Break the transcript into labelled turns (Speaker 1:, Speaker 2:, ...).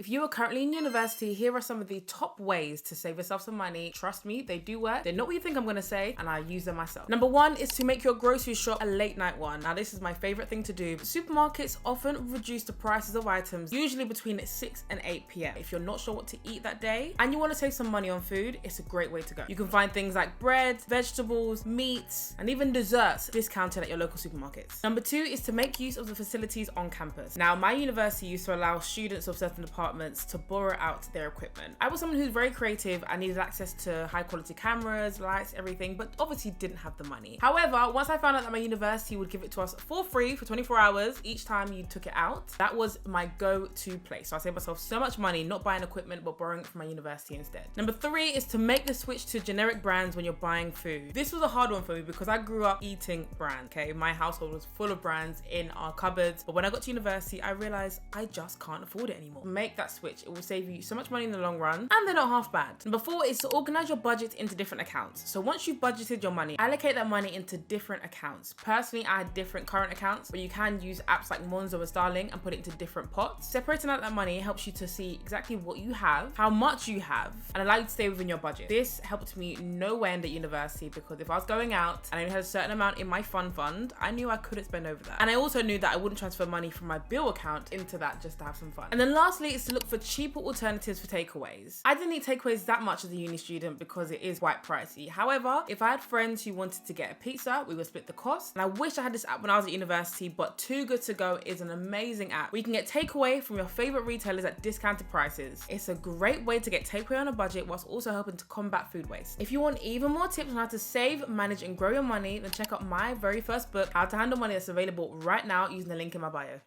Speaker 1: If you are currently in university, here are some of the top ways to save yourself some money. Trust me, they do work. They're not what you think I'm gonna say, and I use them myself. Number one is to make your grocery shop a late night one. Now, this is my favorite thing to do. Supermarkets often reduce the prices of items, usually between 6 and 8 p.m. If you're not sure what to eat that day and you want to save some money on food, it's a great way to go. You can find things like bread, vegetables, meats, and even desserts discounted at your local supermarkets. Number two is to make use of the facilities on campus. Now, my university used to allow students of certain departments to borrow out their equipment. I was someone who's very creative. I needed access to high quality cameras, lights, everything, but obviously didn't have the money. However, once I found out that my university would give it to us for free for 24 hours each time you took it out, that was my go-to place. So I saved myself so much money not buying equipment, but borrowing it from my university instead. Number three is to make the switch to generic brands when you're buying food. This was a hard one for me because I grew up eating brands, okay? My household was full of brands in our cupboards, but when I got to university, I realized I just can't afford it anymore. Make that switch. It will save you so much money in the long run, and they're not half bad. Number four is to organize your budget into different accounts. So once you've budgeted your money, allocate that money into different accounts. Personally, I had different current accounts, but you can use apps like Monzo or Starling and put it into different pots. Separating out that money helps you to see exactly what you have, how much you have, and allow you to stay within your budget. This helped me no end at university because if I was going out and I only had a certain amount in my fund, I knew I couldn't spend over that. And I also knew that I wouldn't transfer money from my bill account into that just to have some fun. And then lastly is to look for cheaper alternatives for takeaways. I didn't eat takeaways that much as a uni student because it is quite pricey. However, if I had friends who wanted to get a pizza, we would split the cost. And I wish I had this app when I was at university, but Too Good To Go is an amazing app where you can get takeaway from your favorite retailers at discounted prices. It's a great way to get takeaway on a budget whilst also helping to combat food waste. If you want even more tips on how to save, manage, and grow your money, then check out my very first book, How to Handle Money, that's available right now using the link in my bio.